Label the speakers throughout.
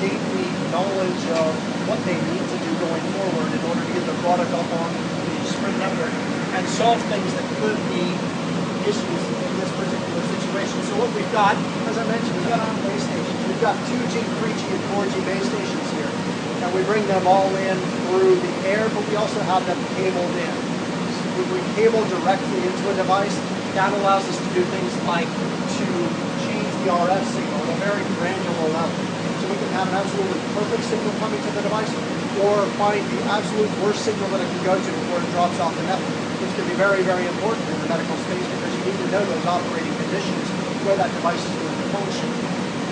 Speaker 1: gain the knowledge of what they need to do going forward in order to get the product up on the Sprint network and solve things that could be issues in this particular situation. So what we've got, as I mentioned, we've got our base stations. We've got 2G, 3G, and 4G base stations here. And we bring them all in through the air, but we also have them cabled in. So we cable directly into a device. That allows us to do things like to change the RF signal at a very granular level. So we can have an absolutely perfect signal coming to the device, or find the absolute worst signal that it can go to before it drops off the network, which can be very, very important in the medical space because you need to know those operating conditions where that device is going to function.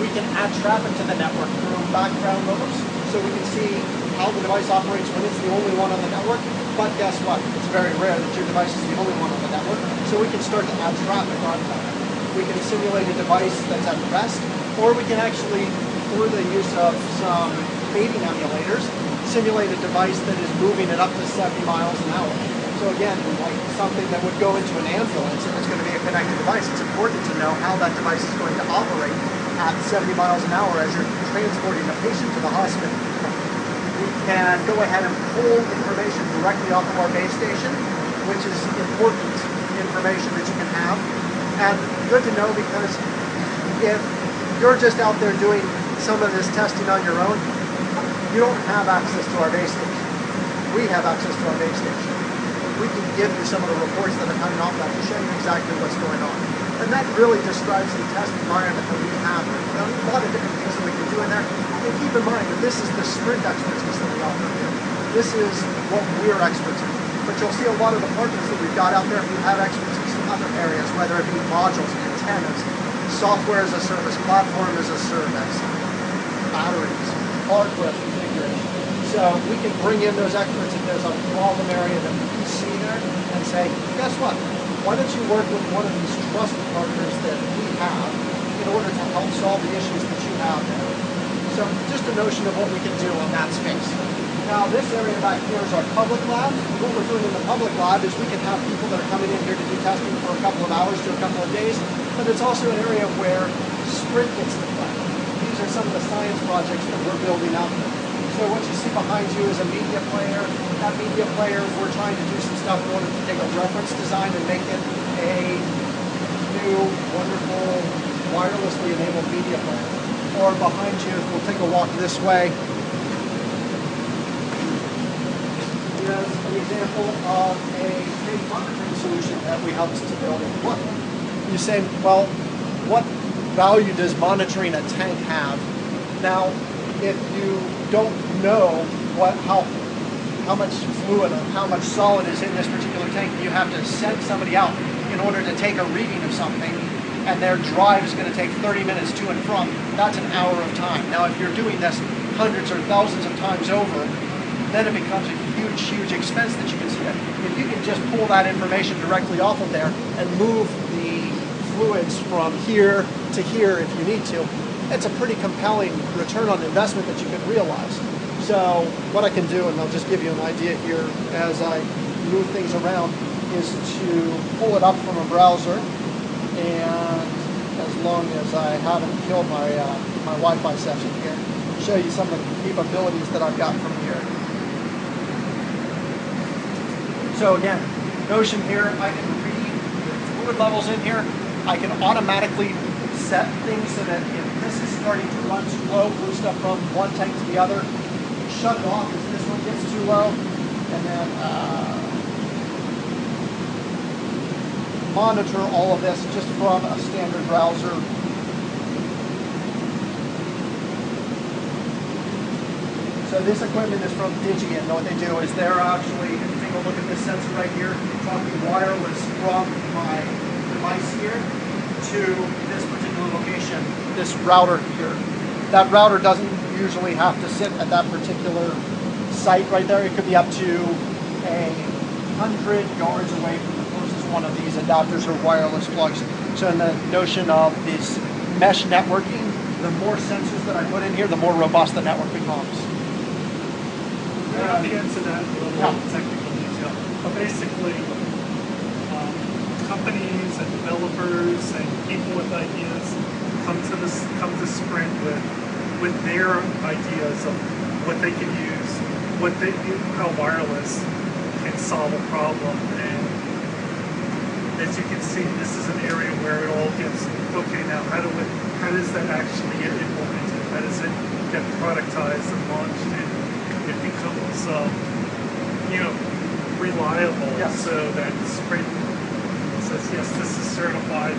Speaker 1: We can add traffic to the network through background modes, so we can see how the device operates when it's the only one on the network. But guess what? It's very rare that your device is the only one on the network, so we can start to add traffic onto that. We can simulate a device that's at rest, or we can actually, through the use of some mating emulators, simulate a device that is moving at up to 70 miles an hour. So again, like something that would go into an ambulance and it's going to be a connected device, it's important to know how that device is going to operate at 70 miles an hour as you're transporting a patient to the hospital. We can go ahead and pull information directly off of our base station, which is important information that you can have. And good to know, because if you're just out there doing some of this testing on your own, you don't have access to our base station. We have access to our base station. We can give you some of the reports that are coming off that to show you exactly what's going on. And that really describes the test environment that we have. There are a lot of different things that we can do in there. And keep in mind that this is the Sprint expertise that we offer here. This is what we're experts in. But you'll see a lot of the partners that we've got out there who have expertise in other areas, whether it be modules, antennas, software as a service, platform as a service, batteries, hardware configuration. So we can bring in those experts if there's a problem area that we can see there and say, guess what? Why don't you work with one of these trusted partners that we have in order to help solve the issues that you have there? So just a notion of what we can do in that space. Now this area back here is our public lab. What we're doing in the public lab is we can have people that are coming in here to do testing for a couple of hours to a couple of days, but it's also an area where Sprint gets to play. These are some of the science projects that we're building out there. So what you see behind you is a media player. That media player, we're trying to do some stuff in order to take a reference design and make it a new, wonderful, wirelessly enabled media player. Or behind you, we'll take a walk this way. Here's an example of a tank monitoring solution that we helped to build in one. You say, well, what value does monitoring a tank have? Now, if you don't know how much fluid or how much solid is in this particular tank, you have to send somebody out in order to take a reading of something, and their drive is going to take 30 minutes to and from. That's an hour of time. Now, if you're doing this hundreds or thousands of times over, then it becomes a huge, huge expense that you can see. If you can just pull that information directly off of there and move the fluids from here to here if you need to, it's a pretty compelling return on investment that you can realize. So what I can do, and I'll just give you an idea here as I move things around, is to pull it up from a browser, and as long as I haven't killed my Wi-Fi session here, show you some of the capabilities that I've got from here. So again, notion here, I can read the fluid levels in here. I can automatically set things so that if this is starting to run too low, move stuff from one tank to the other, shut it off if this one gets too low, and then monitor all of this just from a standard browser. So this equipment is from Digi, and what they do is they're actually, if you take a look at this sensor right here, talking wireless from my device here to this particular location, this router here. That router doesn't usually have to sit at that particular site right there. It could be up to 100 yards away from the closest one of these adapters or wireless plugs. So in the notion of this mesh networking, the more sensors that I put in here, the more robust the network becomes.
Speaker 2: We're not get into that level of technical detail, but basically, companies and developers and people with ideas come to Sprint with with their ideas of what they can use, how wireless can solve a problem. And as you can see, this is an area where it all gets, okay, now how does that actually get implemented? How does it get productized and launched, and it becomes, reliable,
Speaker 1: yes.
Speaker 2: so that Sprint says, yes, this is certified,